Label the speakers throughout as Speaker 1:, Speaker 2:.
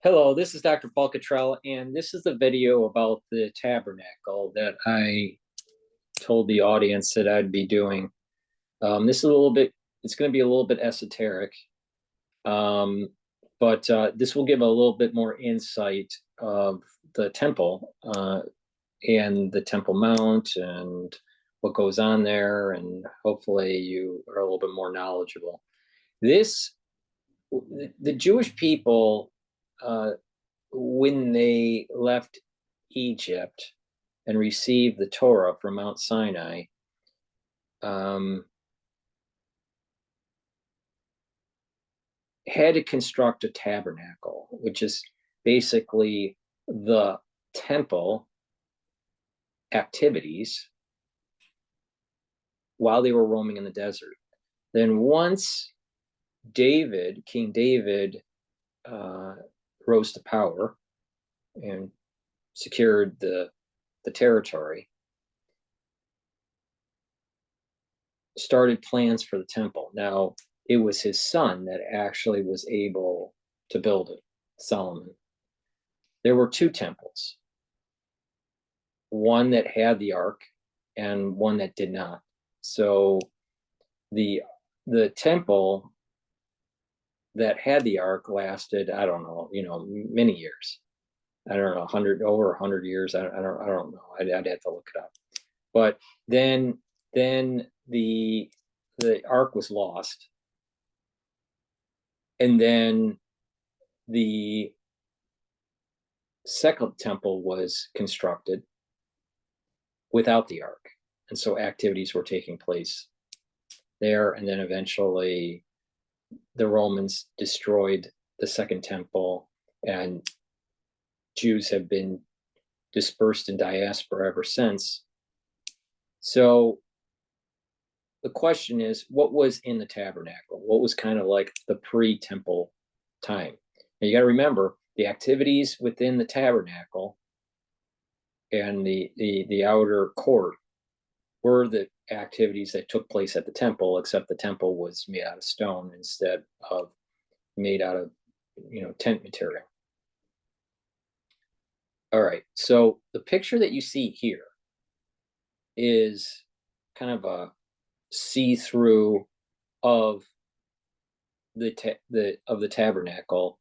Speaker 1: Hello, this is DrPaulCottrell, and this is the video about the tabernacle that I told the audience that I'd be doing. This is it's going to be a little bit esoteric, but this will give a little bit more insight of the temple and the Temple Mount and what goes on there, and hopefully you are a little bit more knowledgeable. The Jewish people, when they left Egypt and received the Torah from Mount Sinai, had to construct a tabernacle, which is basically the temple activities while they were roaming in the desert. Then once King David, rose to power and secured the territory, started plans for the temple. Now, it was his son that actually was able to build it, Solomon. There were two temples, one that had the ark and one that did not. So the temple that had the ark lasted, I don't know, many years. I don't know, over 100 years. I don't know. I'd have to look it up. But then the ark was lost, and then the second temple was constructed without the ark, and so activities were taking place there. And then eventually the Romans destroyed the second temple, and Jews have been dispersed in diaspora ever since. So the question is, what was in the tabernacle? What was kind of like the pre-temple time? And you got to remember, the activities within the tabernacle and the outer court were the activities that took place at the temple, except the temple was made out of stone instead of made out of, tent material. All right, so the picture that you see here is kind of a see-through of the tabernacle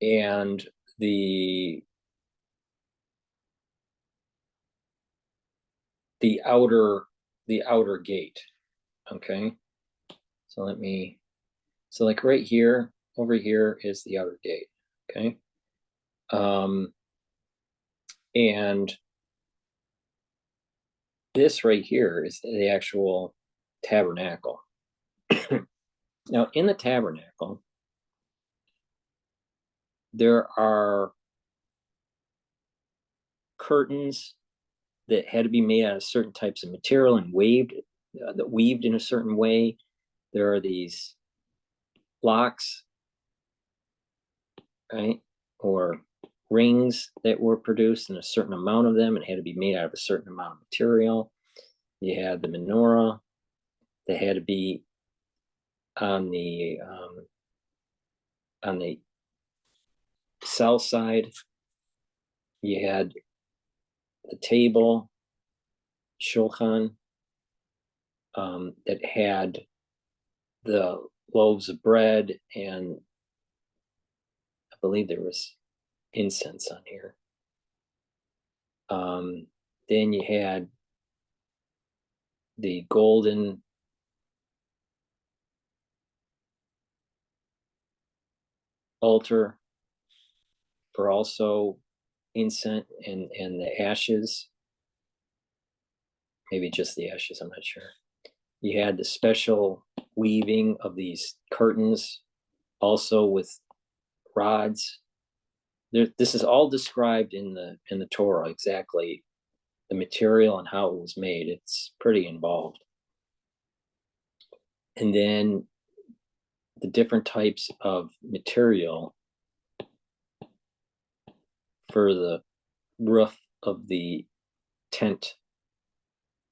Speaker 1: and the outer gate. Okay, so like right here, over here is the outer gate. Okay, and this right here is the actual tabernacle. Now, in the tabernacle, there are curtains that had to be made out of certain types of material and weaved in a certain way. There are these locks, right, or rings that were produced, in a certain amount of them, and had to be made out of a certain amount of material. You had the menorah that had to be on the south side. You had the table, shulchan, that had the loaves of bread, and I believe there was incense on here. Then you had the golden altar for also incense and the ashes, maybe just the ashes, I'm not sure. You had the special weaving of these curtains, also with rods. This is all described in the Torah, exactly the material and how it was made. It's pretty involved. And then the different types of material for the roof of the tent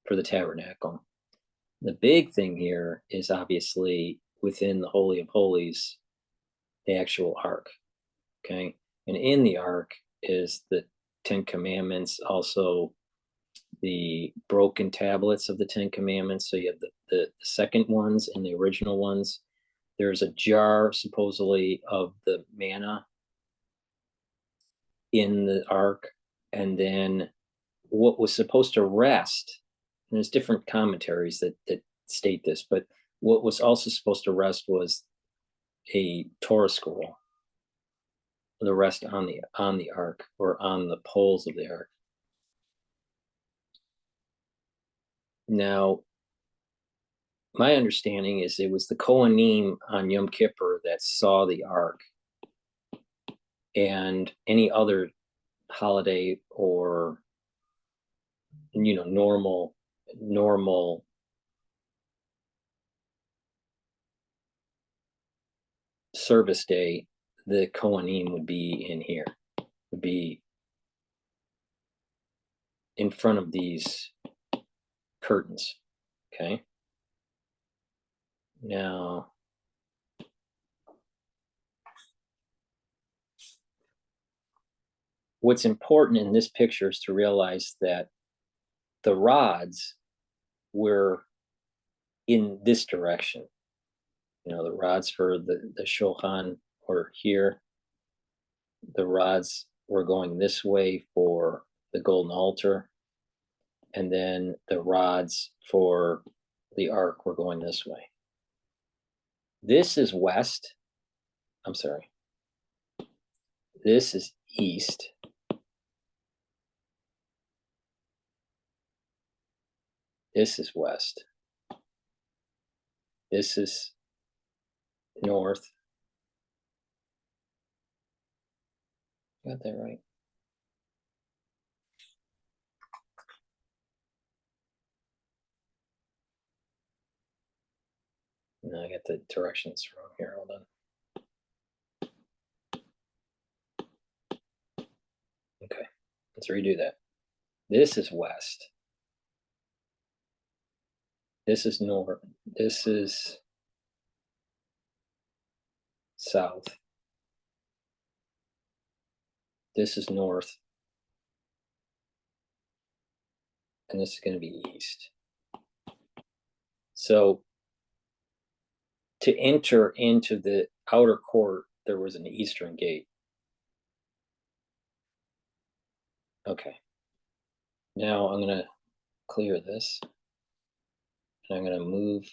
Speaker 1: for the tabernacle. The big thing here is obviously within the Holy of Holies, the actual ark. Okay, and in the ark is the 10 Commandments, also the broken tablets of the 10 Commandments. So you have the second ones and the original ones. There's a jar, supposedly, of the manna in the ark. And then what was supposed to rest, and there's different commentaries that state this, but what was also supposed to rest was a Torah scroll, the rest on the ark, or on the poles of the ark. Now, my understanding is it was the Kohanim on Yom Kippur that saw the ark, and any other holiday or normal service day, the Kohanim would be in here, would be in front of these curtains. Okay, now what's important in this picture is to realize that the rods were in this direction. The rods for the shulchan were here. The rods were going this way for the golden altar. And then the rods for the ark were going this way. This is west. I'm sorry. This is east. This is west. This is north. Got that right? No, I got the directions wrong here. Hold on. Okay, let's redo that. This is west. This is north. This is south. This is north. And this is going to be east. So to enter into the outer court, there was an eastern gate. Okay. Now I'm going to clear this. And I'm going to move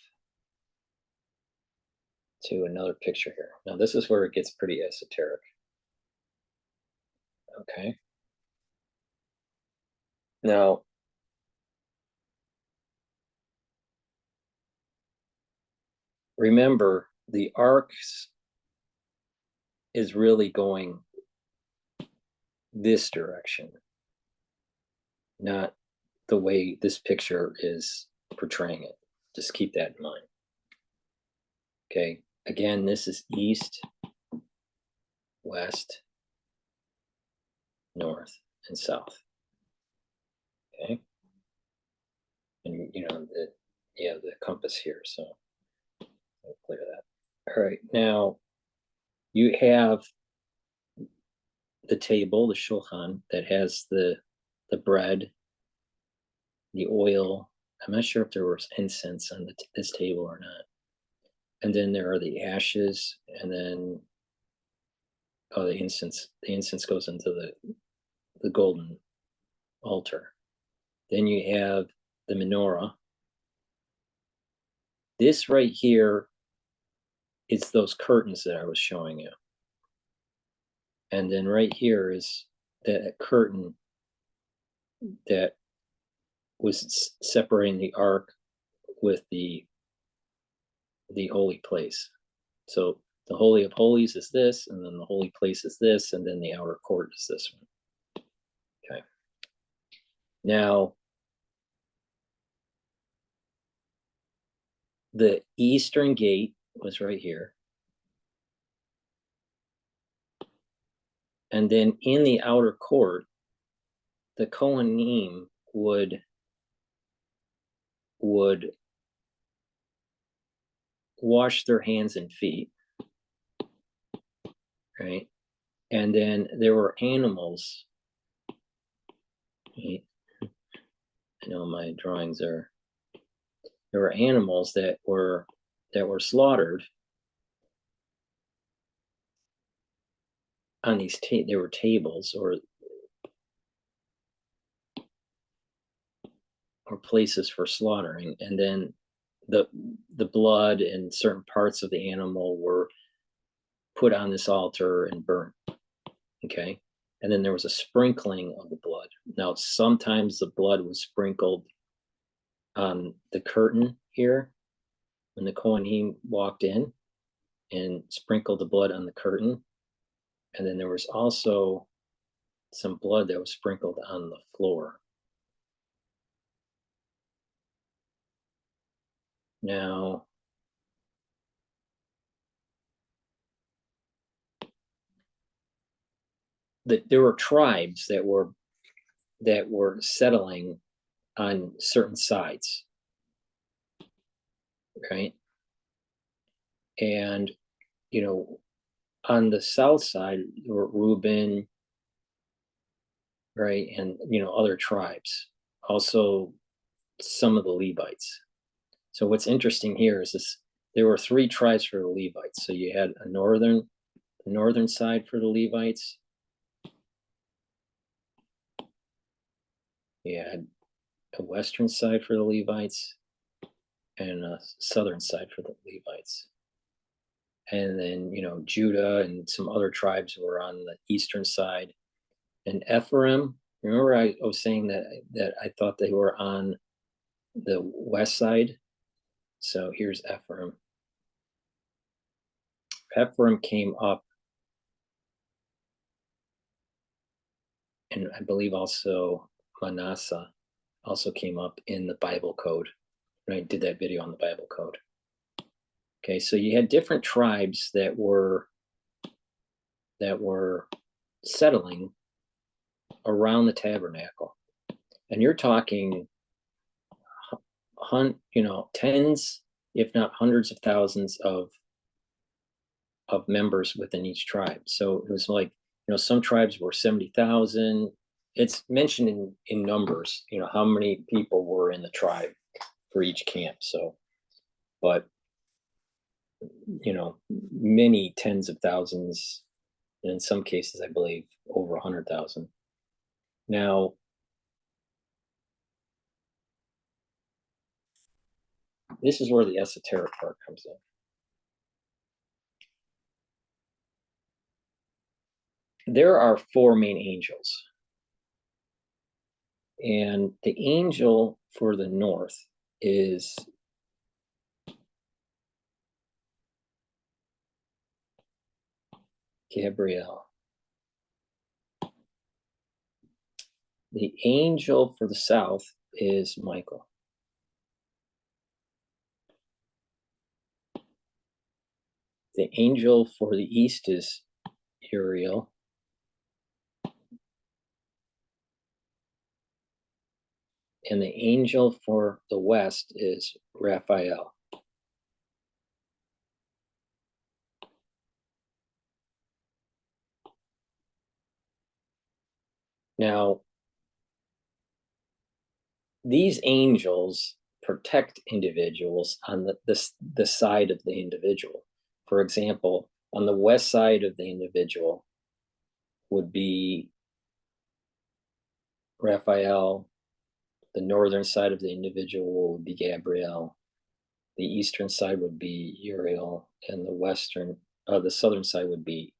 Speaker 1: to another picture here. Now this is where it gets pretty esoteric. Okay. Now, remember, the ark is really going this direction, not the way this picture is portraying it. Just keep that in mind. Okay, again, this is east, west, north, and south. Okay, and the compass here, so I'll clear that. All right, now you have the table, the shulchan, that has the bread, the oil. I'm not sure if there was incense on this table or not. And then there are the ashes, and then the incense. The incense goes into the golden altar. Then you have the menorah. This right here is those curtains that I was showing you. And then right here is that curtain that was separating the ark with the holy place. So the Holy of Holies is this, and then the holy place is this, and then the outer court is this one. Okay. Now, the eastern gate was right here. And then in the outer court, the Kohanim would wash their hands and feet, right? And then there were animals. I know my drawings are. There were animals that were slaughtered on these. There were tables or places for slaughtering, and then the blood and certain parts of the animal were put on this altar and burnt. Okay. And then there was a sprinkling of the blood. Now, sometimes the blood was sprinkled on the curtain here when the Kohanim walked in and sprinkled the blood on the curtain. And then there was also some blood that was sprinkled on the floor. Now, there were tribes that were settling on certain sides, right? And, you know, on the south side, there were Reuben, right? And, you know, other tribes, also some of the Levites. So what's interesting here is this, there were 3 tribes for the Levites. So you had a northern side for the Levites. You had a western side for the Levites and a southern side for the Levites. And then, you know, Judah and some other tribes were on the eastern side. And Ephraim, remember I was saying that I thought they were on the west side. So here's Ephraim. Ephraim came up, and I believe also Manasseh also came up in the Bible code. And I did that video on the Bible code. Okay, so you had different tribes that were settling around the tabernacle. And you're talking, you know, tens, if not hundreds of thousands of members within each tribe. So it was like, you know, some tribes were 70,000. It's mentioned in numbers, you know, how many people were in the tribe for each camp. So, but, you know, many tens of thousands, and in some cases, I believe over 100,000. Now, this is where the esoteric part comes in. There are 4 main angels. And the angel for the north is Gabriel. The angel for the south is Michael. The angel for the east is Uriel. And the angel for the west is Raphael. Now, these angels protect individuals on the side of the individual. For example, on the west side of the individual would be Raphael. The northern side of the individual would be Gabriel. The eastern side would be Uriel, and the southern side would be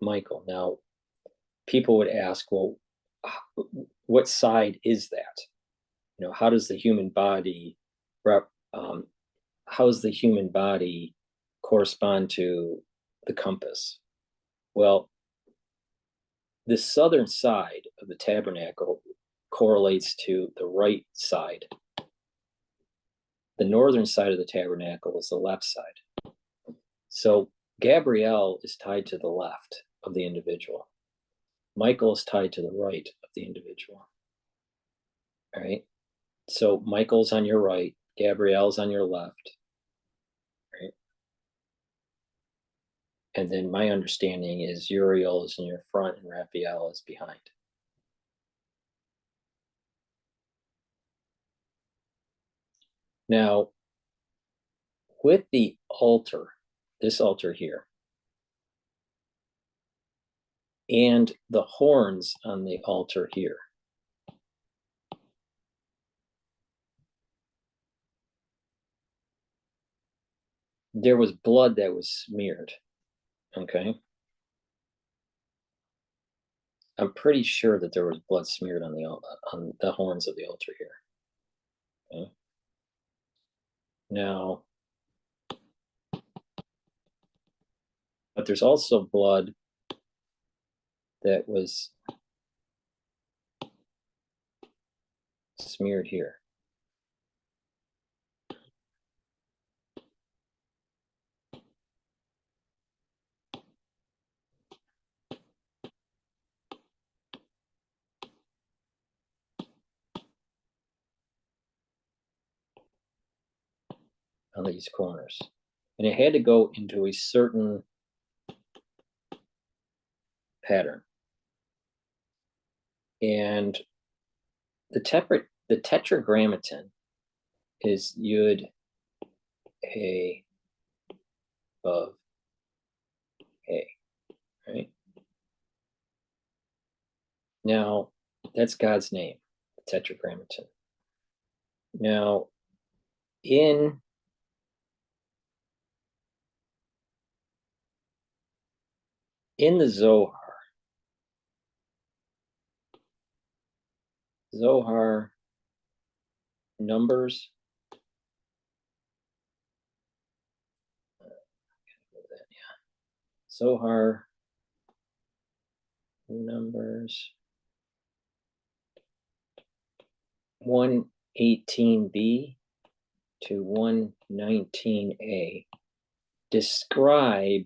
Speaker 1: Michael. Now, people would ask, well, what side is that? You know, how does the human body correspond to the compass? Well, the southern side of the tabernacle correlates to the right side. The northern side of the tabernacle is the left side. So Gabriel is tied to the left of the individual. Michael is tied to the right of the individual. All right. So Michael's on your right, Gabriel's on your left. Right. And then my understanding is Uriel is in your front and Raphael is behind. Now, with the altar, this altar here, and the horns on the altar here, there was blood that was smeared, okay? I'm pretty sure that there was blood smeared on the horns of the altar here. Okay? Now, but there's also blood that was smeared here. On these corners. And it had to go into a certain pattern. And the tetragrammaton is Yud, He, Vav, He, right? Now, that's God's name, the tetragrammaton. Now, in the Zohar numbers, Zohar numbers 118b to 119a describe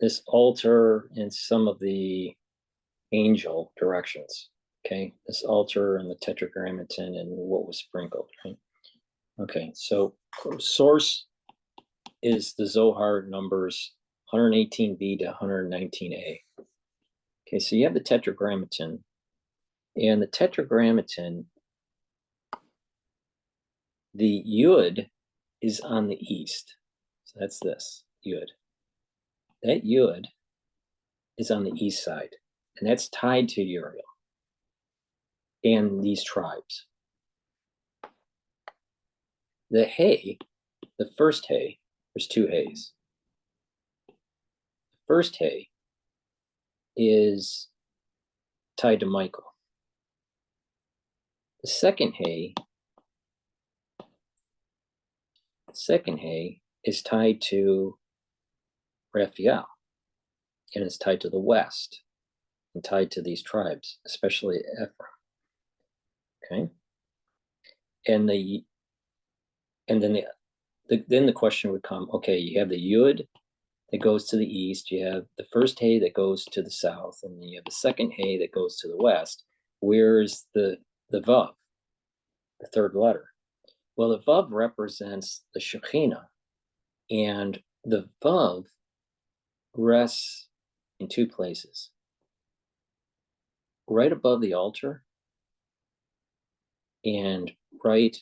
Speaker 1: this altar and some of the angel directions. Okay, this altar and the tetragrammaton and what was sprinkled, right? Okay, so source is the Zohar numbers 118b to 119a. Okay, so you have the tetragrammaton, and the tetragrammaton, the Yud is on the east. So that's this Yud. That Yud is on the east side, and that's tied to Uriel and these tribes. The He, the first He, there's two He's. The first He is tied to Michael. The second He is tied to Raphael, and it's tied to the west and tied to these tribes, especially Ephraim. Okay, and then the question would come. Okay, you have the Yud that goes to the east. You have the first He that goes to the south, and then you have the second He that goes to the west. Where's the Vav, the third letter? Well, the Vav represents the Shekhinah, and the Vav rests in two places. Right above the altar and right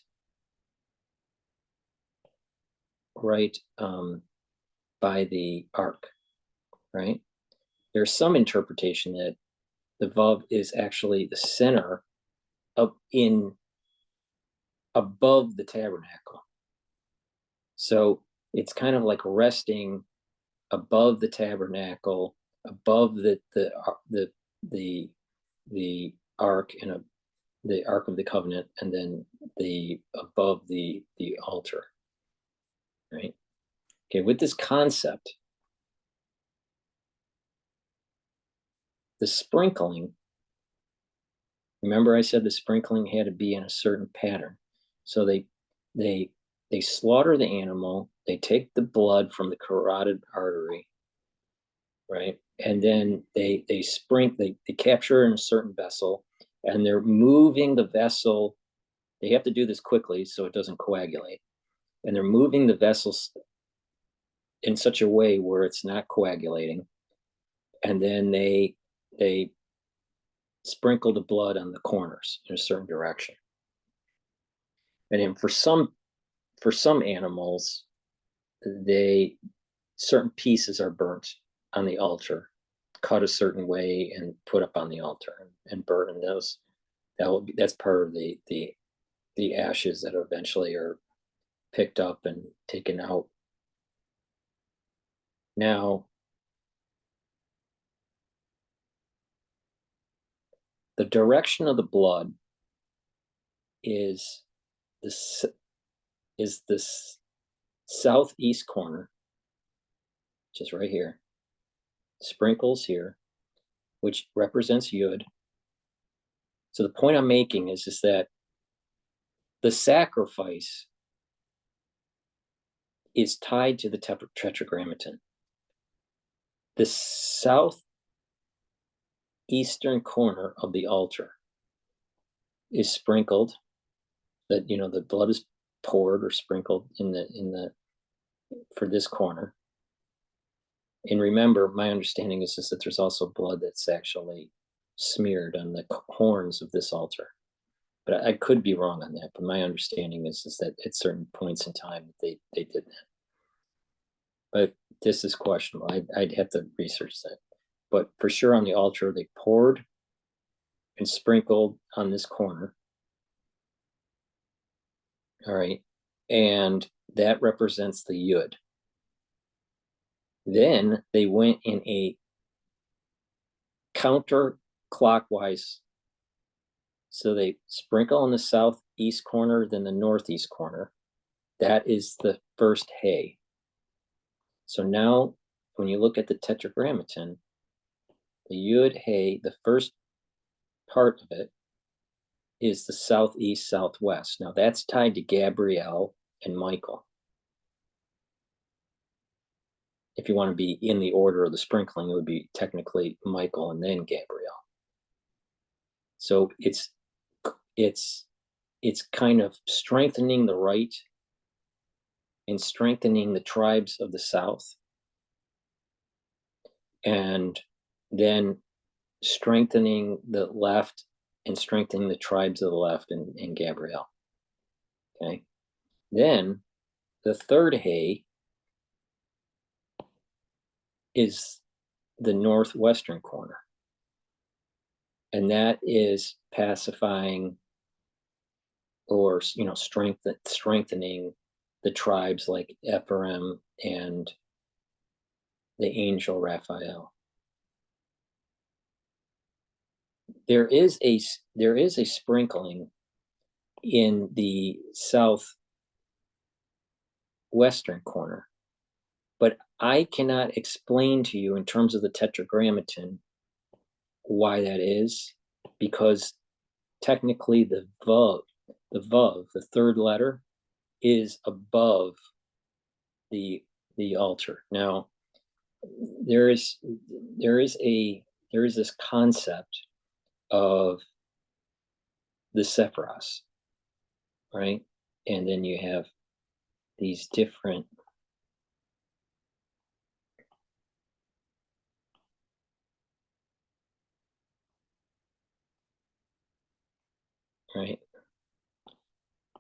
Speaker 1: by the ark, right? There's some interpretation that the Vav is actually the center above the tabernacle. So it's kind of like resting above the tabernacle, above the ark and the Ark of the Covenant, and then above the altar, right? Okay, with this concept, the sprinkling, remember I said the sprinkling had to be in a certain pattern. So they slaughter the animal, they take the blood from the carotid artery, right? And then they capture it in a certain vessel, and they're moving the vessel. They have to do this quickly so it doesn't coagulate. And they're moving the vessels in such a way where it's not coagulating. And then they sprinkle the blood on the corners in a certain direction. And then for some animals, certain pieces are burnt on the altar, cut a certain way and put up on the altar and burn. And that's part of the ashes that eventually are picked up and taken out. Now, the direction of the blood is this southeast corner, which is right here, sprinkles here, which represents Yud. So the point I'm making is that the sacrifice is tied to the tetragrammaton. The southeastern corner of the altar is sprinkled, that the blood is poured or sprinkled for this corner. And remember, my understanding is that there's also blood that's actually smeared on the horns of this altar. But I could be wrong on that. But my understanding is that at certain points in time they did that. But this is questionable. I'd have to research that. But for sure on the altar, they poured and sprinkled on this corner. All right. And that represents the Yud. Then they went in a counterclockwise. So they sprinkle on the southeast corner, then the northeast corner. That is the first hay. So now when you look at the tetragrammaton, the Yud hay, the first part of it is the southeast, southwest. Now that's tied to Gabriel and Michael. If you want to be in the order of the sprinkling, it would be technically Michael and then Gabriel. So it's kind of strengthening the right and strengthening the tribes of the south, and then strengthening the left and strengthening the tribes of the left in Gabriel. Okay. Then the third hay is the northwestern corner, and that is pacifying or strengthening the tribes like Ephraim and the angel Raphael. There is a sprinkling in the southwestern corner, but I cannot explain to you in terms of the tetragrammaton why that is, because technically the vav, the third letter, is above the altar. Now, there is this concept of the Sefirot, right? And then you have these different right?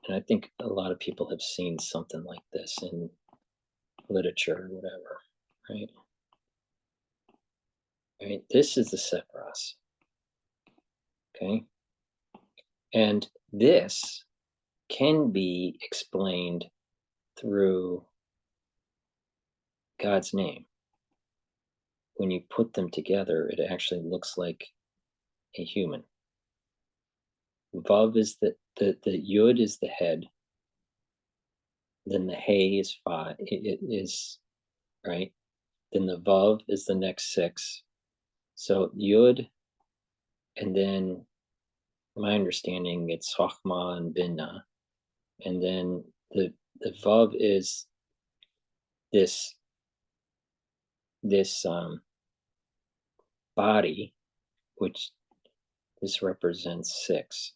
Speaker 1: And I think a lot of people have seen something like this in literature or whatever, right? Right. This is the Sefirot. Okay. And this can be explained through God's name. When you put them together, it actually looks like a human. Vav is the Yud is the head. Then the Hay is 5. It is, right? Then the Vav is the next 6. So Yud, and then my understanding it's Chochmah and Binah. And then the Vav is this body, which This represents 6.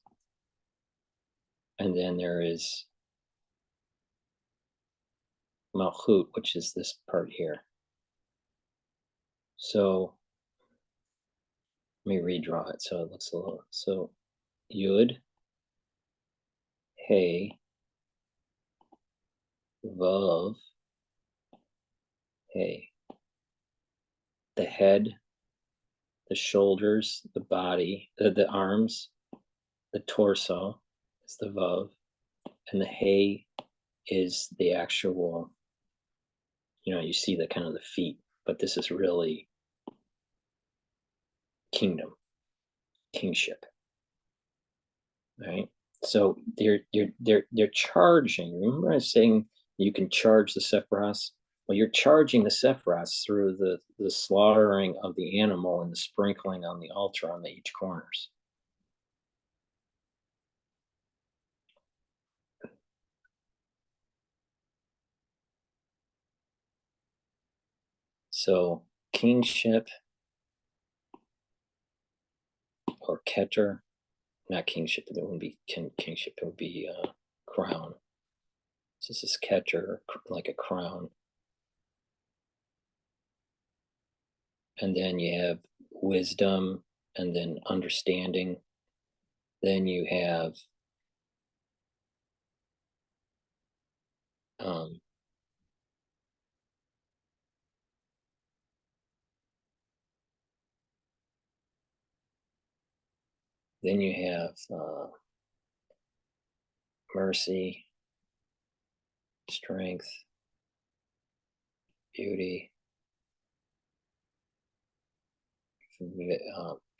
Speaker 1: And then there is Malchut, which is this part here. So let me redraw it so it looks a little. So Yud, Hey, Vav, Hey. The head, the shoulders, the body, the arms, the torso is the Vav, and the Hey is the actual, you see the kind of the feet, but this is really kingdom, kingship, right? So they're charging. Remember I was saying you can charge the Sephiros? Well, you're charging the Sephiros through the slaughtering of the animal and the sprinkling on the altar on the each corners. So kingship or GETTR, not kingship, it wouldn't be kingship, it would be crown. So this is GETTR, like a crown. And then you have wisdom, and then understanding. Then you have mercy, strength, beauty,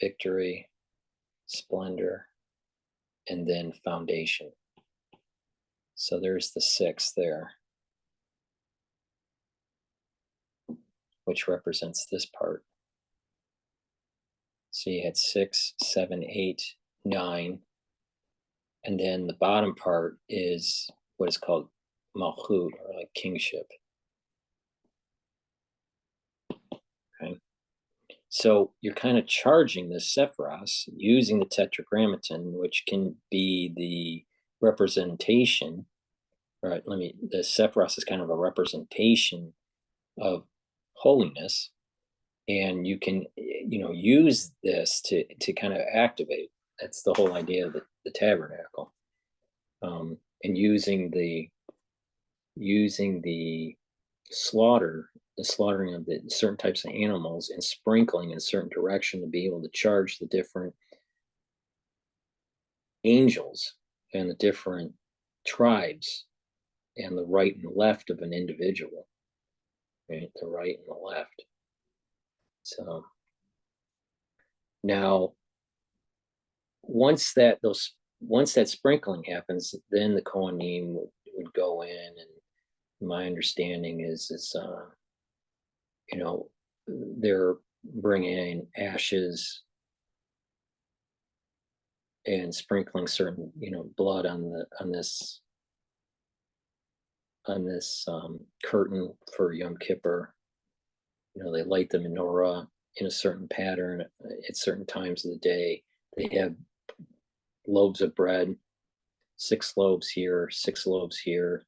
Speaker 1: victory, splendor, and then foundation. So there's the 6 there, which represents this part. So you had 6, 7, 8, 9, and then the bottom part is what is called Malchut, or like kingship. Okay, so you're kind of charging the Sephiros using the Tetragrammaton, which can be the representation. All right, the Sephiros is kind of a representation of holiness, and you can use this to kind of activate. That's the whole idea of the tabernacle, and using the slaughtering of the certain types of animals and sprinkling in a certain direction to be able to charge the different angels and the different tribes and the right and left of an individual, right? The right and the left. So now once that sprinkling happens, then the Kohanim would go in, and my understanding is they're bringing in ashes and sprinkling certain blood on this curtain for Yom Kippur. They light the menorah in a certain pattern at certain times of the day. They have loaves of bread, 6 loaves here, 6 loaves here.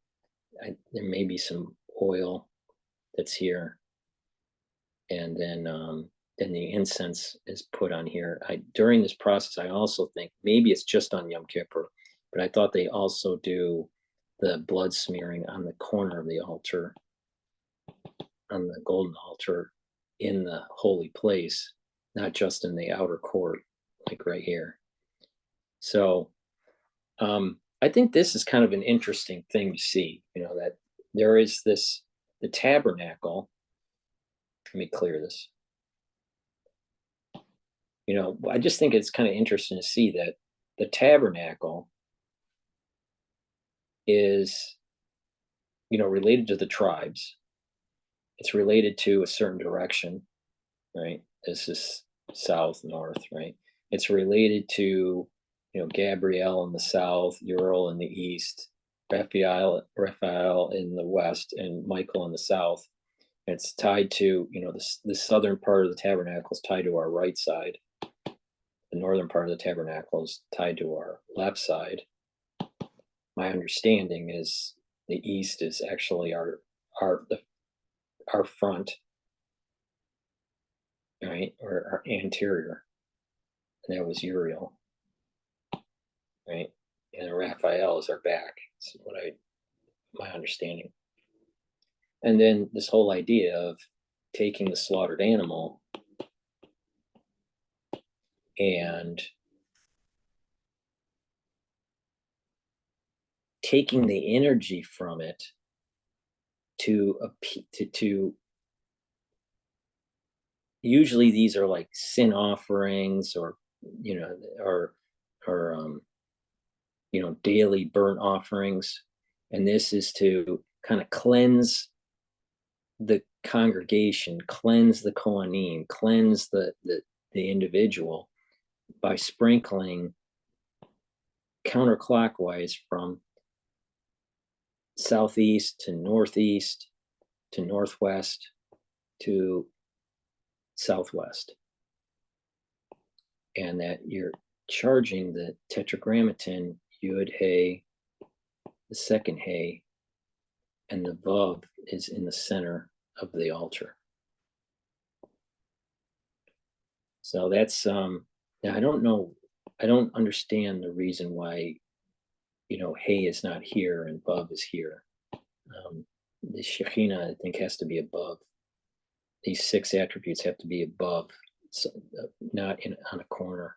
Speaker 1: There may be some oil that's here, and then the incense is put on here. During this process, I also think maybe it's just on Yom Kippur, but I thought they also do the blood smearing on the corner of the altar, on the golden altar in the holy place, not just in the outer court, like right here. So I think this is kind of an interesting thing to see, that there is the tabernacle. Let me clear this. I just think it's kind of interesting to see that the tabernacle is, related to the tribes. It's related to a certain direction, right? This is south, north, right? It's related to, Gabriel in the south, Uriel in the east, Raphael in the west, and Michael in the south. And it's tied to, the southern part of the tabernacle is tied to our right side. the northern part of the tabernacle is tied to our left side. My understanding is the east is actually our front, right, or our anterior, and that was Uriel, right, and Raphael is our back. That's my understanding. And then this whole idea of taking the slaughtered animal and taking the energy from it to usually these are like sin offerings, or daily burnt offerings, and this is to kind of cleanse the congregation, cleanse the Kohanim, cleanse the individual by sprinkling counterclockwise from southeast to northeast to northwest to southwest, and that you're charging the tetragrammaton Yud Hey, the second Hey, and the Vav is in the center of the altar. So that's now I don't understand the reason why Hey is not here and Vav is here. The Shekhinah, I think, has to be above. These 6 attributes have to be above, so, not on a corner.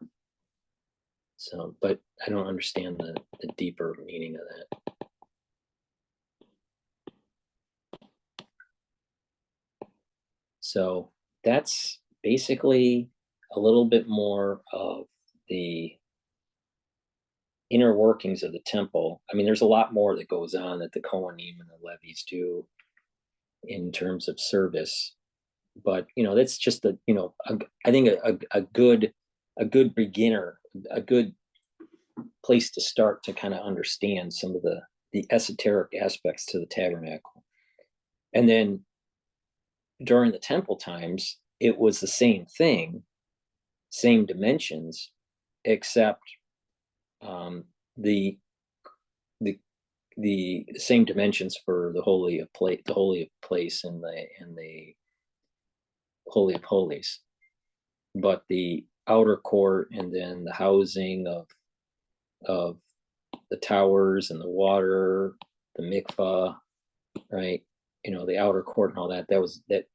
Speaker 1: So, but I don't understand the deeper meaning of that. So that's basically a little bit more of the inner workings of the temple. I mean, there's a lot more that goes on that the Kohanim and the Levites do in terms of service, but that's just I think a good beginner, a good place to start to kind of understand some of the esoteric aspects to the tabernacle. And then during the temple times, it was the same thing, same dimensions, except the same dimensions for the holy of place and the holy of holies, but the outer court and then the housing of the towers and the water, the mikvah, right? The outer court and all that. That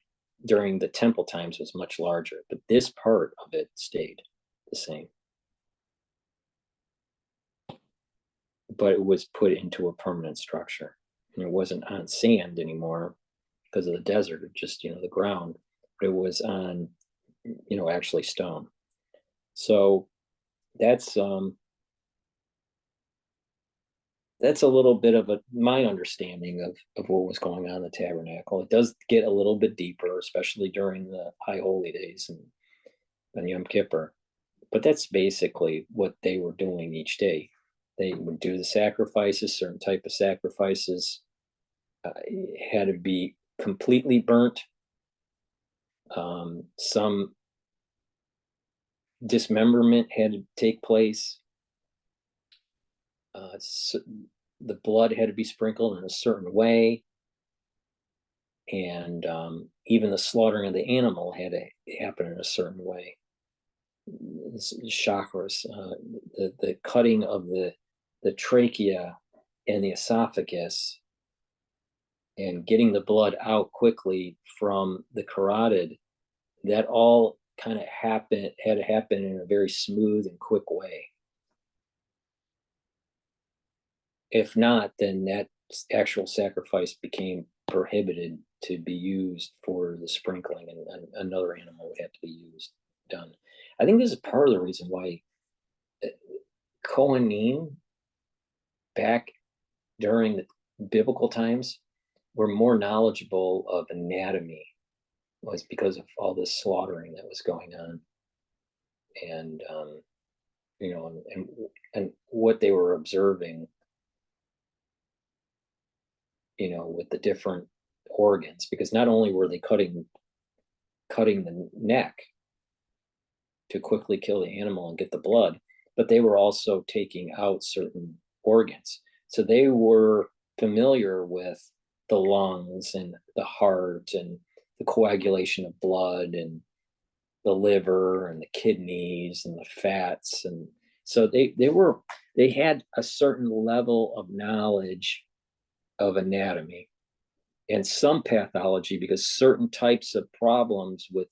Speaker 1: during the temple times was much larger, but this part of it stayed the same. But it was put into a permanent structure, and it wasn't on sand anymore because of the desert, just the ground, but it was on actually stone. So that's a little bit of my understanding of what was going on in the tabernacle. It does get a little bit deeper, especially during the high holy days and Yom Kippur, but that's basically what they were doing each day. They would do the sacrifices. Certain type of sacrifices had to be completely burnt. Some dismemberment had to take place. So the blood had to be sprinkled in a certain way, and even the slaughtering of the animal had to happen in a certain way. Chakras, the cutting of the trachea and the esophagus, and getting the blood out quickly from the carotid, that all kind of had to happen in a very smooth and quick way. If not, then that actual sacrifice became prohibited to be used for the sprinkling, and another animal would have to be done. I think this is part of the reason why Kohanim back during the biblical times were more knowledgeable of anatomy, was because of all this slaughtering that was going on, and and what they were observing, with the different organs, because not only were they cutting the neck, to quickly kill the animal and get the blood, but they were also taking out certain organs. So they were familiar with the lungs and the heart and the coagulation of blood and the liver and the kidneys and the fats. And so they had a certain level of knowledge of anatomy and some pathology, because certain types of problems with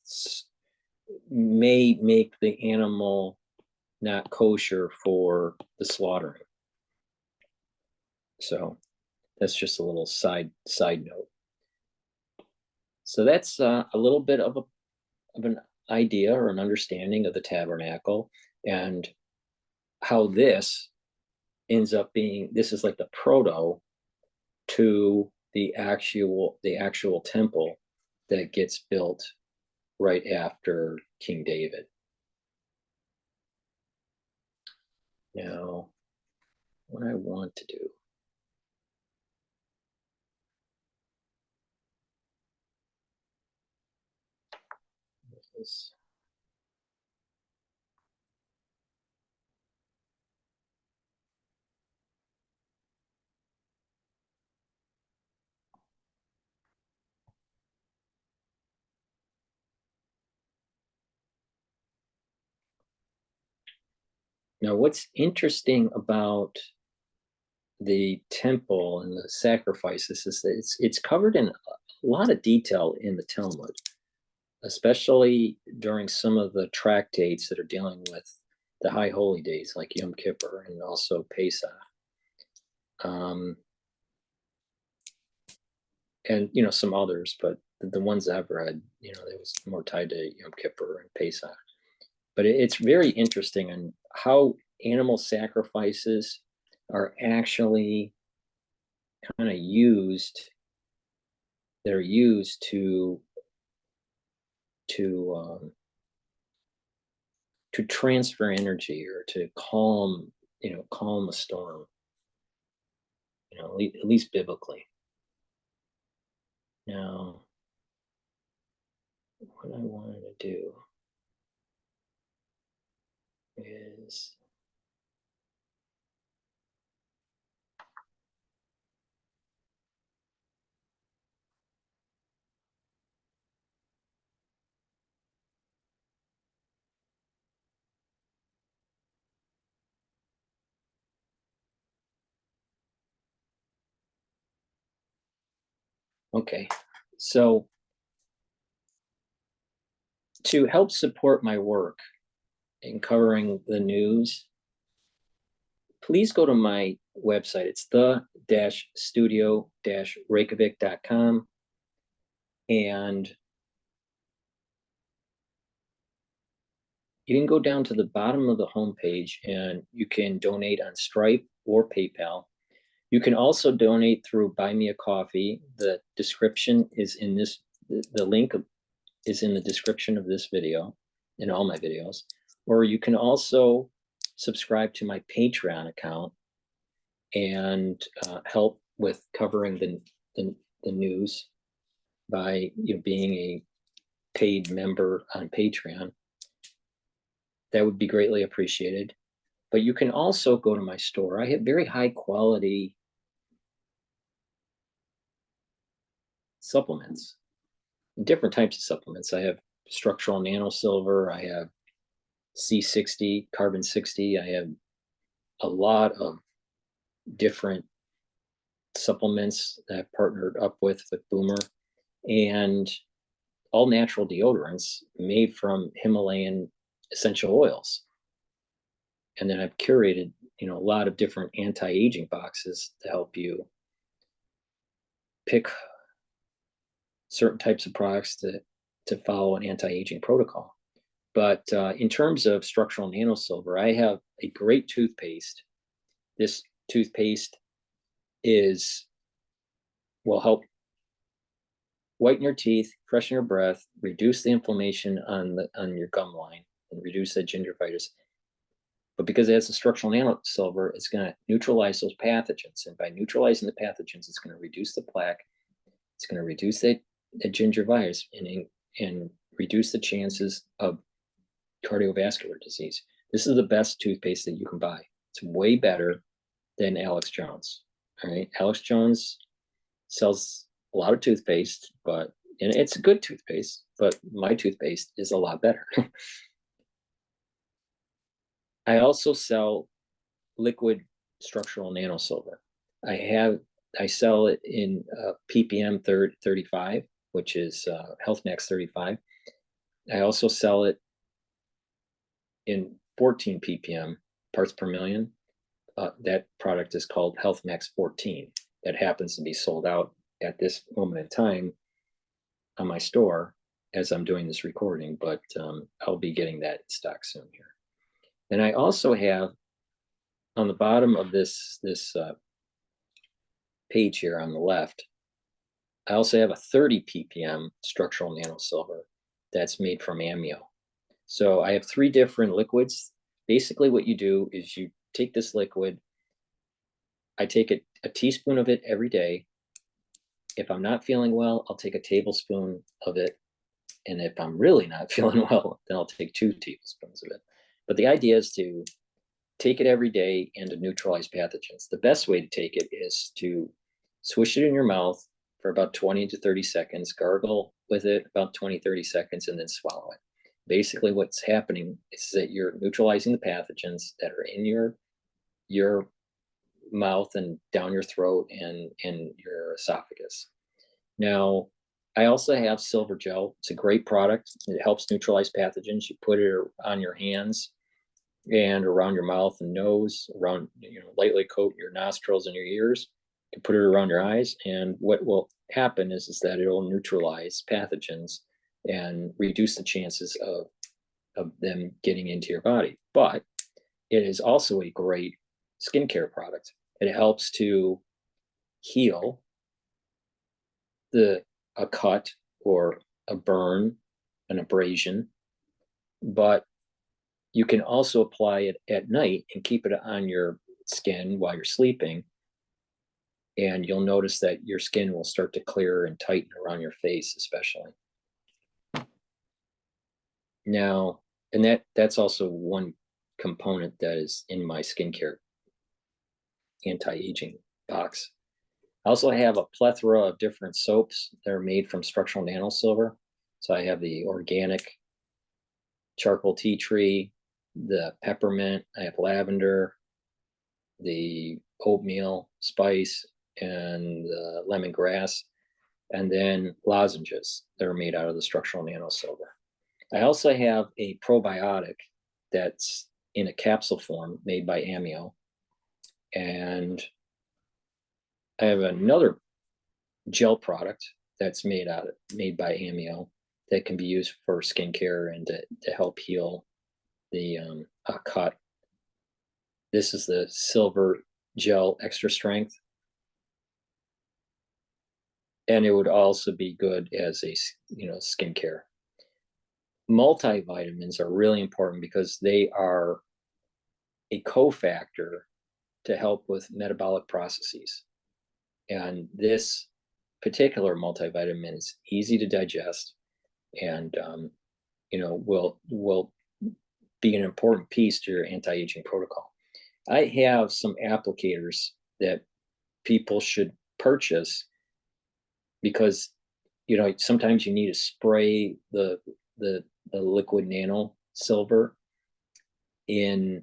Speaker 1: may make the animal not kosher for the slaughtering. So that's just a little side note. So that's a little bit of an idea or an understanding of the tabernacle, and how this ends up being, this is like the proto to the actual temple that gets built right after King David. Now, what I want to do is, now what's interesting about the temple and the sacrifices is that it's covered in a lot of detail in the Talmud, especially during some of the tractates that are dealing with the high holy days like Yom Kippur and also Pesach. And some others, but the ones I've read, it was more tied to Yom Kippur and Pesach. But it's very interesting on how animal sacrifices are actually kind of used. They're used to transfer energy or to calm a storm. At least biblically. Now, what I wanted to do is okay. So to help support my work in covering the news, please go to my website. It's the-studio-reykjavik.com. And you can go down to the bottom of the homepage and you can donate on Stripe or PayPal. You can also donate through Buy Me a Coffee. The description is in this, the link is in the description of this video, in all my videos. Or you can also subscribe to my Patreon account and help with covering the news by being a paid member on Patreon. That would be greatly appreciated. But you can also go to my store. I have very high quality supplements, different types of supplements. I have structural nano silver, I have C60, carbon 60, I have a lot of different supplements that I've partnered up with Boomer, and all natural deodorants made from Himalayan essential oils. And then I've curated, a lot of different anti-aging boxes to help you pick certain types of products to follow an anti-aging protocol. But in terms of structural nanosilver, I have a great toothpaste. This toothpaste will help whiten your teeth, freshen your breath, reduce the inflammation on your gum line, and reduce that gingivitis. But because it has a structural nanosilver, it's going to neutralize those pathogens. And by neutralizing the pathogens, it's going to reduce the plaque. It's going to reduce the gingivitis and reduce the chances of cardiovascular disease. This is the best toothpaste that you can buy. It's way better than Alex Jones. All right, Alex Jones sells a lot of toothpaste, and it's a good toothpaste, but my toothpaste is a lot better. I also sell liquid structural nanosilver. I sell it in ppm 35, which is Health Max 35. I also sell it in 14 ppm parts per million. That product is called Health Max 14. That happens to be sold out at this moment in time on my store as I'm doing this recording, but I'll be getting that in stock soon here. And I also have on the bottom of this page here on the left, I also have a 30 ppm structural nanosilver that's made from amio. So I have 3 different liquids. Basically what you do is you take this liquid, I take a teaspoon of it every day. If I'm not feeling well, I'll take a tablespoon of it. And if I'm really not feeling well, then I'll take 2 tablespoons of it. But the idea is to take it every day and to neutralize pathogens. The best way to take it is to swish it in your mouth for about 20 to 30 seconds, gargle with it about 20, 30 seconds, and then swallow it. Basically what's happening is that you're neutralizing the pathogens that are in your mouth and down your throat and your esophagus. Now, I also have silver gel. It's a great product. It helps neutralize pathogens. You put it on your hands and around your mouth and nose, around, lightly coat your nostrils and your ears. You can put it around your eyes, and what will happen is that it will neutralize pathogens and reduce the chances of them getting into your body. But it is also a great skincare product. It helps to heal a cut or a burn, an abrasion, but you can also apply it at night and keep it on your skin while you're sleeping. And you'll notice that your skin will start to clear and tighten around your face, especially. Now, and that's also one component that is in my skincare anti-aging box. I also have a plethora of different soaps that are made from structural nanosilver. So I have the organic charcoal tea tree, the peppermint, I have lavender, the oatmeal spice, and the lemongrass, and then lozenges that are made out of the structural nanosilver. I also have a probiotic that's in a capsule form made by Amio, and I have another gel product that's made by Amio that can be used for skincare and to help heal the cut. This is the silver gel extra strength, and it would also be good as a skincare. Multivitamins are really important because they are a cofactor to help with metabolic processes. And this particular multivitamin is easy to digest and will be an important piece to your anti-aging protocol. I have some applicators that people should purchase because sometimes you need to spray the liquid nano silver in,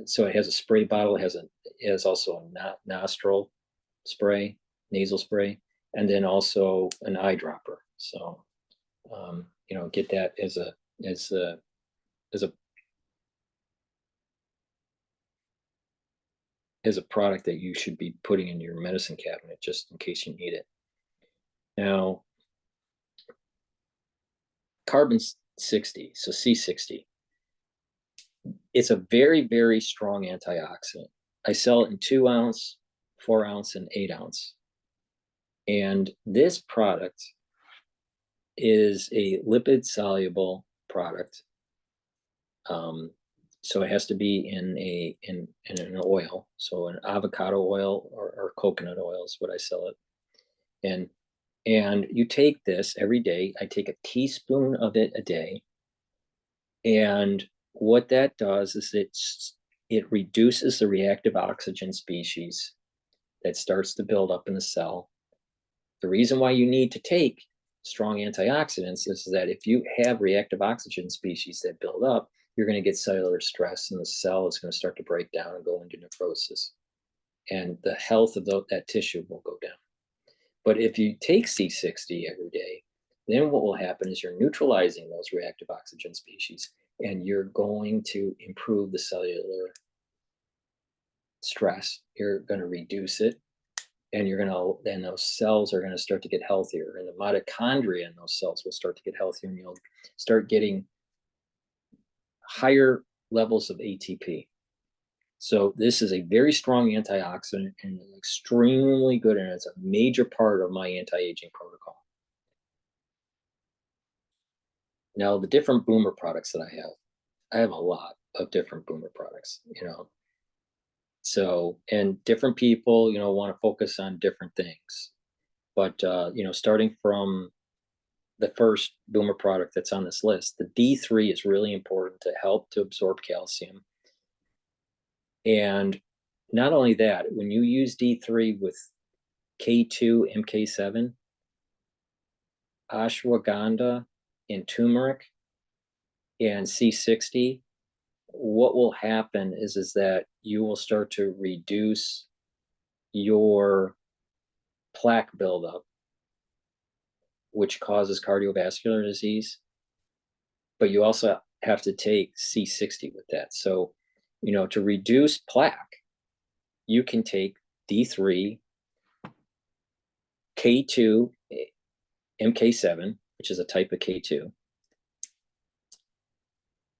Speaker 1: so it has a spray bottle, it has also a nostril spray, nasal spray, and then also an eyedropper. So get that as a product that you should be putting in your medicine cabinet just in case you need it. Now, carbon 60, so C60, it's a very, very strong antioxidant. I sell it in 2 ounce, 4 ounce, and 8 ounce. And this product is a lipid soluble product. So it has to be in an oil. So an avocado oil or coconut oil is what I sell it. And you take this every day. I take a teaspoon of it a day. And what that does is it reduces the reactive oxygen species that starts to build up in the cell. The reason why you need to take strong antioxidants is that if you have reactive oxygen species that build up, you're going to get cellular stress, and the cell is going to start to break down and go into necrosis. And the health of that tissue will go down. But if you take C60 every day, then what will happen is you're neutralizing those reactive oxygen species, and you're going to improve the cellular stress. You're going to reduce it, and then those cells are going to start to get healthier, and the mitochondria in those cells will start to get healthier, and you'll start getting higher levels of ATP. So this is a very strong antioxidant and extremely good, and it's a major part of my anti-aging protocol. Now, the different boomer products that I have a lot of different boomer products, So, and different people, want to focus on different things. But, starting from the first boomer product that's on this list, the D3 is really important to help to absorb calcium. And not only that, when you use D3 with K2, MK7, ashwagandha, and turmeric, and C60, what will happen is that you will start to reduce your plaque buildup, which causes cardiovascular disease. But you also have to take C60 with that. So, to reduce plaque, you can take D3, K2, MK7, which is a type of K2,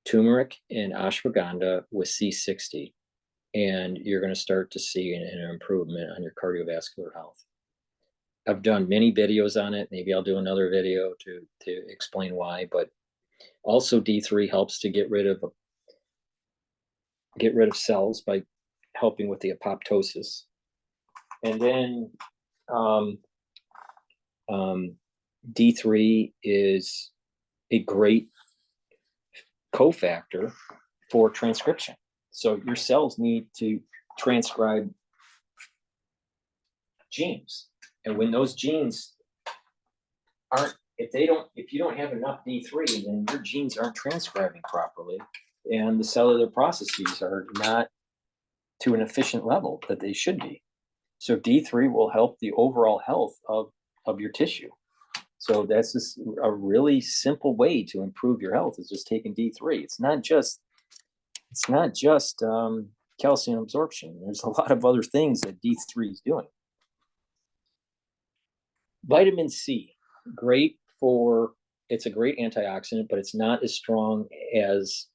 Speaker 1: turmeric and ashwagandha with C60, and you're going to start to see an improvement on your cardiovascular health. I've done many videos on it. Maybe I'll do another video to explain why, but also D3 helps to get rid of cells by helping with the apoptosis. And then D3 is a great cofactor for transcription. So your cells need to transcribe genes. And when those genes if you don't have enough D3, then your genes aren't transcribing properly, and the cellular processes are not to an efficient level that they should be. So D3 will help the overall health of your tissue. So that's just a really simple way to improve your health, is just taking D3. It's not just calcium absorption. There's a lot of other things that D3 is doing. Vitamin C, it's a great antioxidant, but it's not as strong as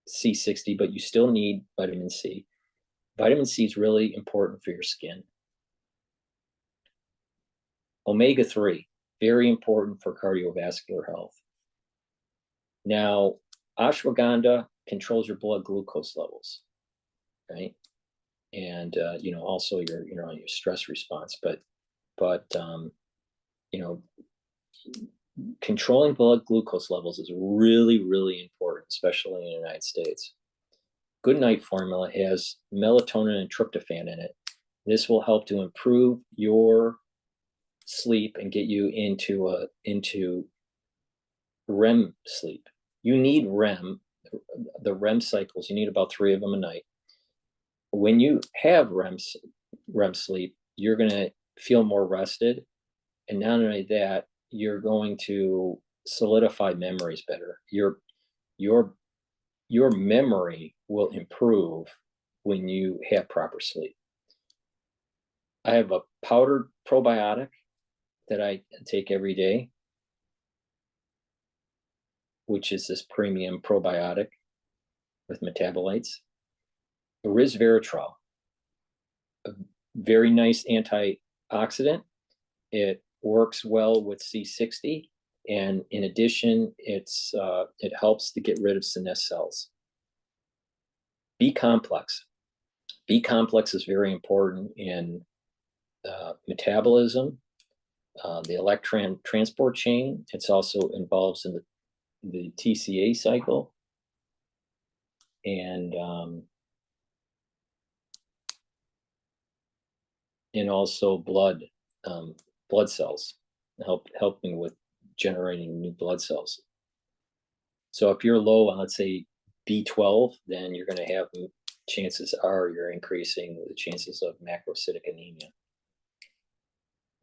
Speaker 1: C60, but you still need vitamin C. Vitamin C is really important for your skin. Omega-3, very important for cardiovascular health. Now, ashwagandha controls your blood glucose levels, right? And also your stress response. But controlling blood glucose levels is really, really important, especially in the United States. Good Night formula has melatonin and tryptophan in it. This will help to improve your sleep and get you into REM sleep. You need REM, the REM cycles. You need about 3 of them a night. When you have REM sleep, you're going to feel more rested, and not only that, you're going to solidify memories better. Your memory will improve when you have proper sleep. I have a powdered probiotic that I take every day, which is this premium probiotic with metabolites. Resveratrol, a very nice antioxidant. It works well with C60, and in addition, it helps to get rid of senescent cells. B-complex. B-complex is very important in metabolism, the electron transport chain. It's also involved in the TCA cycle, and also blood cells, helping with generating new blood cells. So if you're low on, let's say, B12, then you're going to have, chances are you're increasing the chances of macrocytic anemia.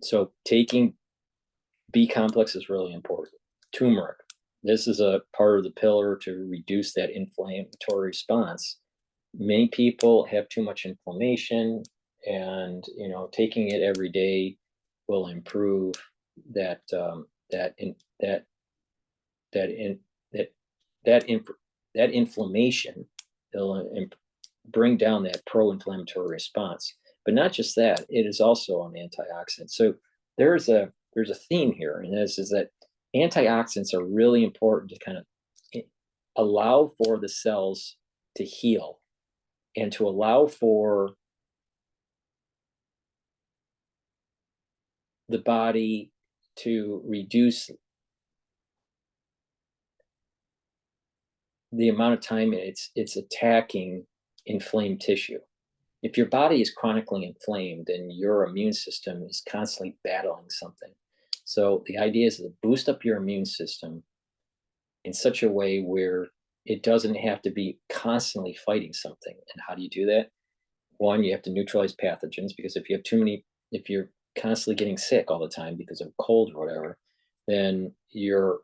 Speaker 1: So taking B complex is really important. Turmeric. This is a part of the pillar to reduce that inflammatory response. Many people have too much inflammation, and taking it every day will improve that inflammation. It'll bring down that pro-inflammatory response. But not just that, it is also an antioxidant. So there's a theme here, and this is that antioxidants are really important to kind of allow for the cells to heal and to allow for the body to reduce the amount of time it's attacking inflamed tissue. If your body is chronically inflamed, then your immune system is constantly battling something. So the idea is to boost up your immune system in such a way where it doesn't have to be constantly fighting something. And how do you do that? One, you have to neutralize pathogens, because if you're constantly getting sick all the time because of cold or whatever, then you're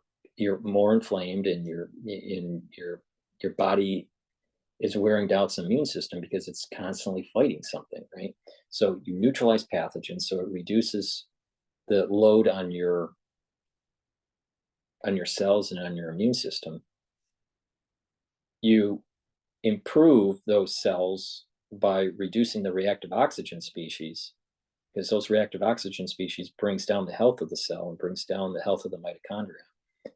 Speaker 1: more inflamed, and your body is wearing down its immune system because it's constantly fighting something, right? So you neutralize pathogens, so it reduces the load on your cells and on your immune system. You improve those cells by reducing the reactive oxygen species, because those reactive oxygen species brings down the health of the cell and brings down the health of the mitochondria.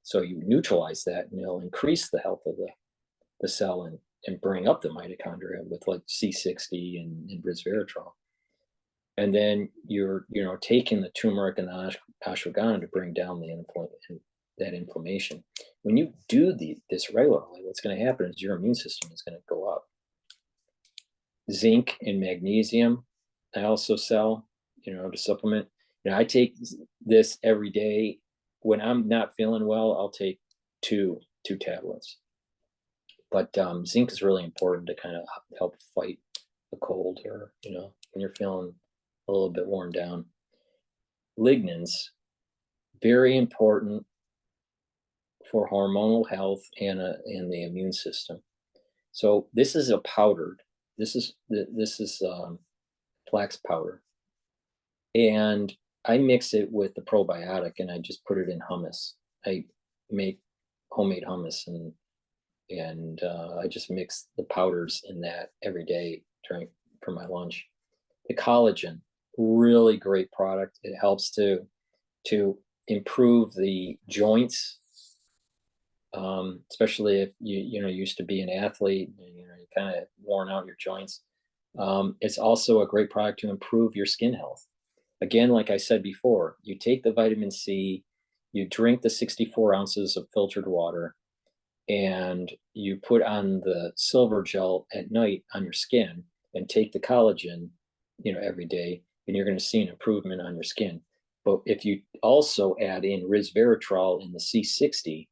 Speaker 1: So you neutralize that, and it'll increase the health of the cell and bring up the mitochondria with like C60 and resveratrol. And then you're taking the turmeric and the ashwagandha to bring down that inflammation. When you do this regularly, what's going to happen is your immune system is going to go up. Zinc and magnesium, I also sell, to supplement. I take this every day. When I'm not feeling well, I'll take two tablets. But zinc is really important to kind of help fight the cold, or when you're feeling a little bit worn down. Lignans, very important for hormonal health and the immune system. So this is a powdered. This is flax powder, and I mix it with the probiotic, and I just put it in hummus. I make homemade hummus, and I just mix the powders in that every day for my lunch. The collagen, really great product. It helps to improve the joints, especially if you used to be an athlete, and you're kind of worn out your joints. It's also a great product to improve your skin health. Again, like I said before, you take the vitamin C, you drink the 64 ounces of filtered water, and you put on the silver gel at night on your skin, and take the collagen, every day, and you're going to see an improvement on your skin. But if you also add in resveratrol in the C60,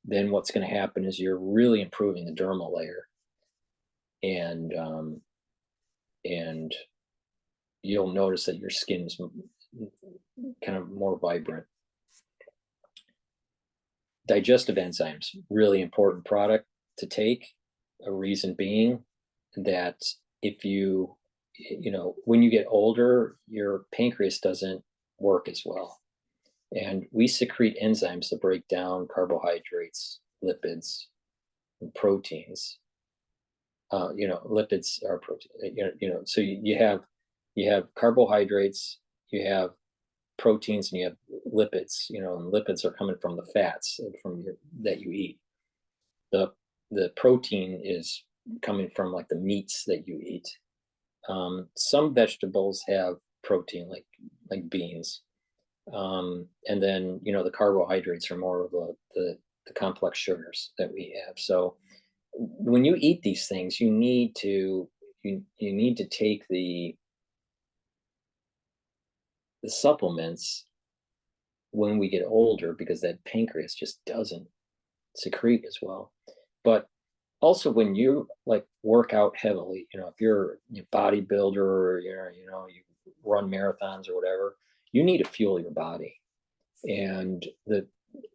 Speaker 1: then what's going to happen is you're really improving the dermal layer, and you'll notice that your skin is kind of more vibrant. Digestive enzymes, really important product to take. A reason being that if when you get older, your pancreas doesn't work as well. And we secrete enzymes to break down carbohydrates, lipids, and proteins. Lipids are protein. So you have carbohydrates, you have proteins, and you have lipids. And lipids are coming from the fats that you eat. The protein is coming from like the meats that you eat. Some vegetables have protein, like beans. And then the carbohydrates are more of the complex sugars that we have. So when you eat these things, you need to take the supplements when we get older, because that pancreas just doesn't secrete as well. But also when you like work out heavily, if you're a bodybuilder, or you run marathons or whatever, you need to fuel your body. And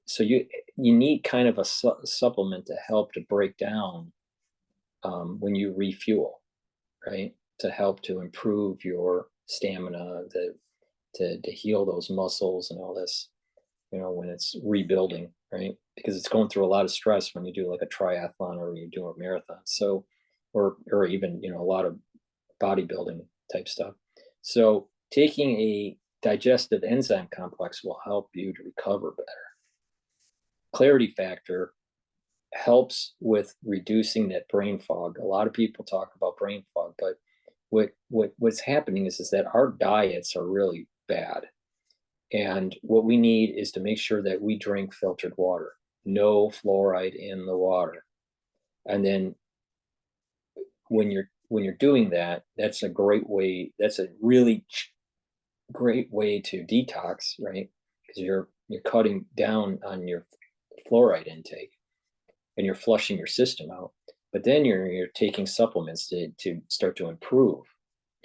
Speaker 1: so you need kind of a supplement to help to break down when you refuel, right? To help to improve your stamina, to heal those muscles and all this, when it's rebuilding, right? Because it's going through a lot of stress when you do like a triathlon or you do a marathon. So, or even, a lot of bodybuilding type stuff. So taking a digestive enzyme complex will help you to recover better. Clarity factor helps with reducing that brain fog. A lot of people talk about brain fog, but what's happening is that our diets are really bad. And what we need is to make sure that we drink filtered water, no fluoride in the water. And then when you're doing that, that's a great way. That's a really great way to detox, right? Because you're cutting down on your fluoride intake and you're flushing your system out. But then you're taking supplements to start to improve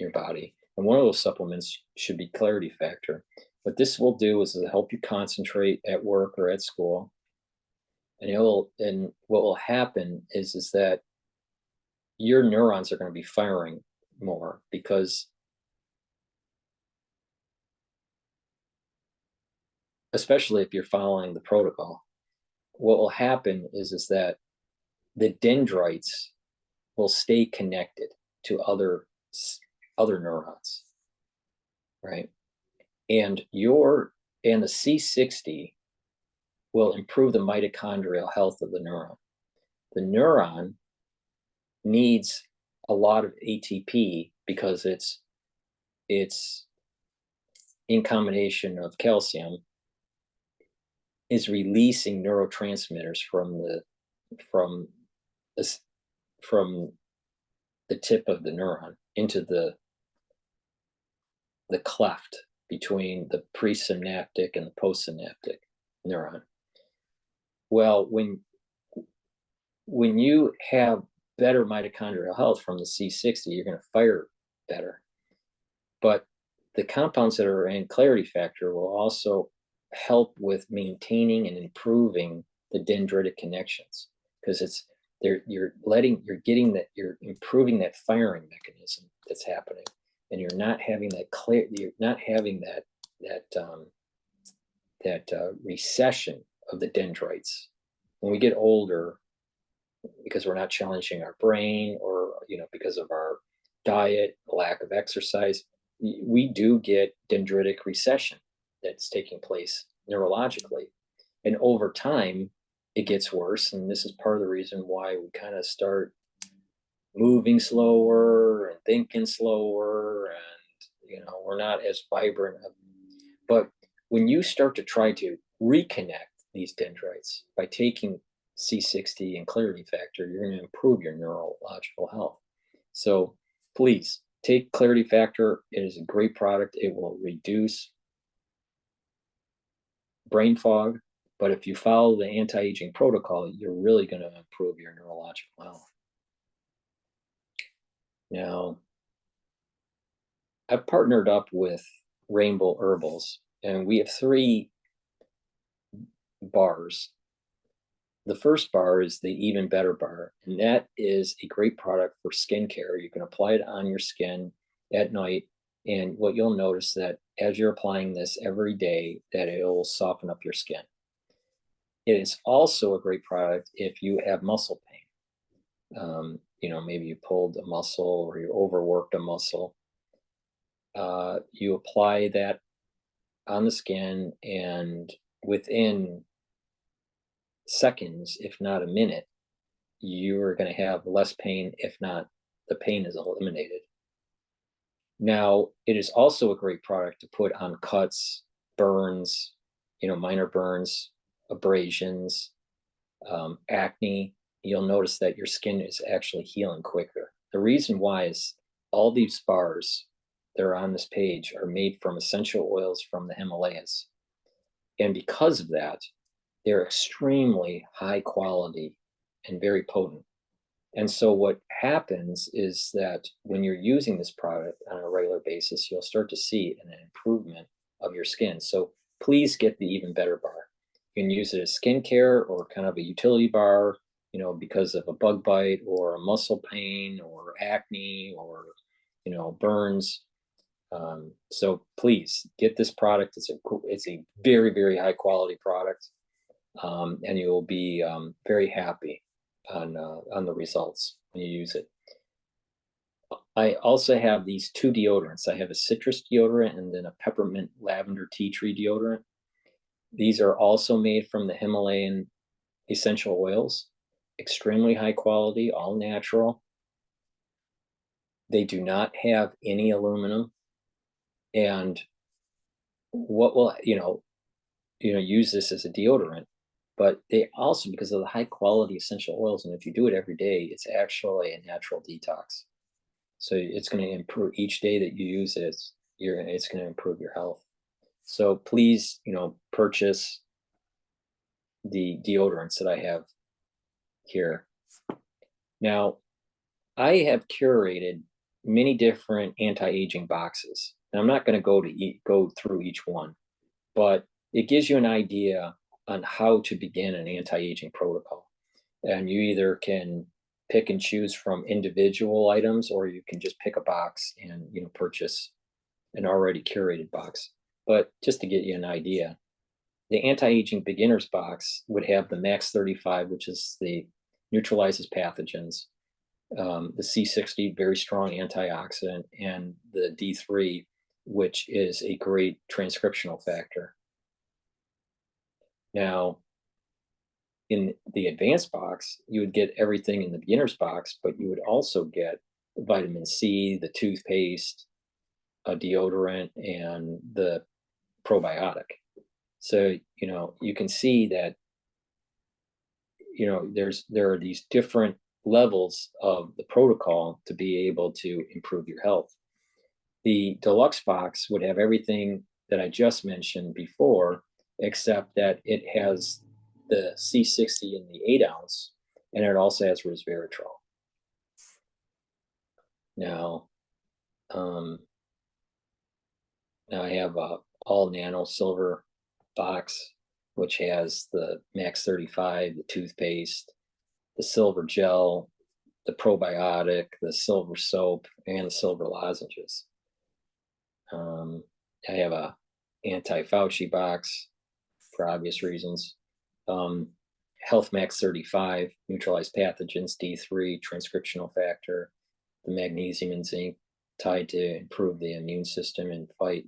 Speaker 1: your body. And one of those supplements should be Clarity Factor. What this will do is it'll help you concentrate at work or at school. And what will happen is that your neurons are going to be firing more, because especially if you're following the protocol, what will happen is that the dendrites will stay connected to other neurons, right? And the C60 will improve the mitochondrial health of the neuron. The neuron needs a lot of ATP because it's in combination of calcium is releasing neurotransmitters from the tip of the neuron into the cleft between the presynaptic and the postsynaptic neuron. Well, when you have better mitochondrial health from the C60, you're going to fire better. But the compounds that are in Clarity Factor will also help with maintaining and improving the dendritic connections, because you're improving that firing mechanism that's happening, and you're not having that recession of the dendrites. When we get older, because we're not challenging our brain, or because of our diet, lack of exercise, we do get dendritic recession that's taking place neurologically. And over time, it gets worse. And this is part of the reason why we kind of start moving slower and thinking slower, and we're not as vibrant. But when you start to try to reconnect these dendrites by taking C60 and Clarity Factor, you're going to improve your neurological health. So please take Clarity Factor. It is a great product. It will reduce brain fog, but if you follow the anti-aging protocol, you're really going to improve your neurological health. Now, I've partnered up with Rainbow Herbals, and we have 3 bars. The first bar is the Even Better bar, and that is a great product for skincare. You can apply it on your skin at night, and what you'll notice that as you're applying this every day, that it will soften up your skin. It is also a great product if you have muscle pain. Maybe you pulled a muscle or you overworked a muscle. You apply that on the skin, and within seconds, if not a minute, you are going to have less pain, if not the pain is eliminated. Now, it is also a great product to put on cuts, burns, minor burns, abrasions, acne. you'll notice that your skin is actually healing quicker. The reason why is all these bars that are on this page are made from essential oils from the Himalayas. And because of that, they're extremely high quality and very potent. And so what happens is that when you're using this product on a regular basis, you'll start to see an improvement of your skin. So please get the Even Better bar. You can use it as skincare or kind of a utility bar, because of a bug bite or a muscle pain or acne or, burns. So please get this product. It's a very, very high quality product, and you will be very happy on the results when you use it. I also have these two deodorants. I have a citrus deodorant and then a peppermint lavender tea tree deodorant. These are also made from the Himalayan essential oils, extremely high quality, all natural. They do not have any aluminum. And what will, use this as a deodorant, but they also, because of the high quality essential oils, and if you do it every day, it's actually a natural detox. So it's going to improve each day that you use it. It's going to improve your health. So please, purchase the deodorants that I have here. Now, I have curated many different anti-aging boxes, and I'm not going to go through each one, but it gives you an idea on how to begin an anti-aging protocol. And you either can pick and choose from individual items, or you can just pick a box and purchase an already curated box. But just to get you an idea, the anti-aging beginners box would have the Max 35, which is the neutralizes pathogens, the C60, very strong antioxidant, and the D3, which is a great transcriptional factor. Now, in the advanced box, you would get everything in the beginner's box, but you would also get vitamin C, the toothpaste, a deodorant, and the probiotic. So, you can see that, there are these different levels of the protocol to be able to improve your health. The deluxe box would have everything that I just mentioned before, except that it has the C60 in the 8-ounce, and it also has resveratrol. Now, now I have a all nano silver box, which has the Max 35, the toothpaste, the silver gel, the probiotic, the silver soap, and the silver lozenges. I have a anti-Fauci box for obvious reasons. Health Max 35, neutralize pathogens, D3, transcriptional factor, the magnesium and zinc tied to improve the immune system and fight,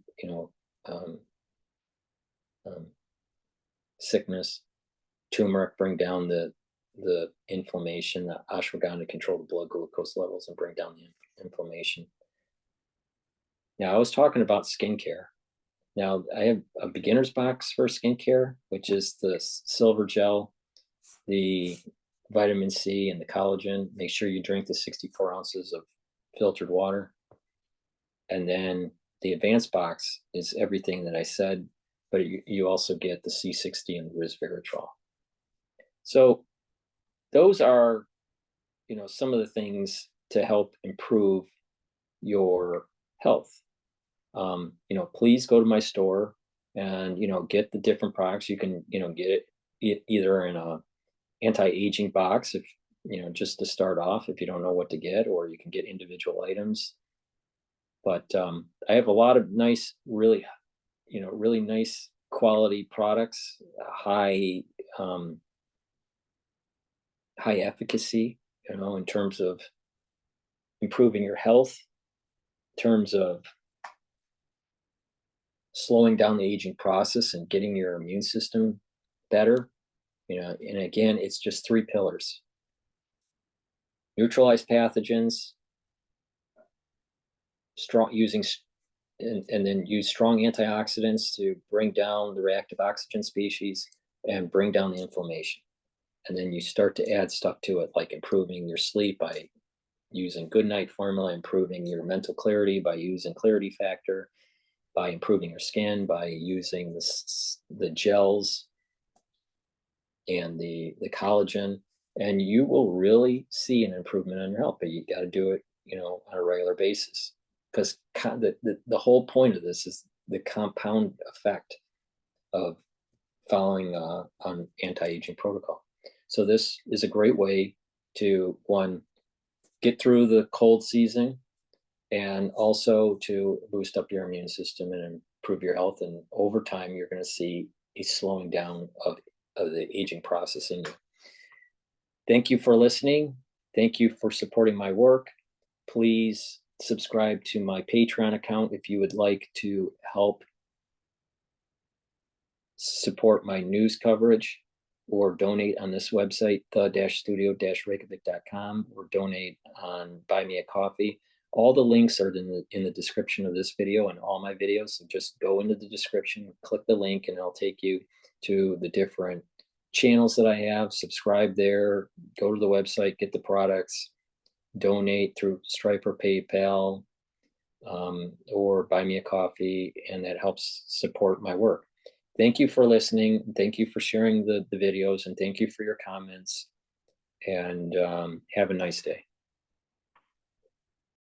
Speaker 1: sickness. Turmeric, bring down the inflammation. The ashwagandha, control the blood glucose levels and bring down the inflammation. Now, I was talking about skincare. Now, I have a beginner's box for skincare, which is the silver gel, the vitamin C, and the collagen. Make sure you drink the 64 ounces of filtered water. And then the advanced box is everything that I said, but you also get the C60 and the resveratrol. So those are, some of the things to help improve your health. Please go to my store and, get the different products. You can, get it either in a anti-aging box, if, just to start off, if you don't know what to get, or you can get individual items. But I have a lot of nice, really nice quality products, high efficacy, in terms of improving your health, in terms of slowing down the aging process and getting your immune system better. And again, it's just 3 pillars: neutralize pathogens, and then use strong antioxidants to bring down the reactive oxygen species and bring down the inflammation. And then you start to add stuff to it, like improving your sleep by using good night formula, improving your mental clarity by using clarity factor, by improving your skin, by using the gels and the collagen, and you will really see an improvement on your health. But you got to do it, on a regular basis, because the whole point of this is the compound effect of following on anti-aging protocol. So this is a great way to, one, get through the cold season, and also to boost up your immune system and improve your health. And over time, you're going to see a slowing down of the aging process in you. Thank you for listening. Thank you for supporting my work. Please subscribe to my Patreon account if you would like to help support my news coverage, or donate on this website, the-studio-reykjavik.com, or donate on Buy Me a Coffee. All the links are in the description of this video and all my videos. So just go into the description, click the link, and it'll take you to the different channels that I have. Subscribe there, go to the website, get the products, donate through Stripe or PayPal, or Buy Me a Coffee, and that helps support my work. Thank you for listening. Thank you for sharing the videos, and thank you for your comments, and have a nice day.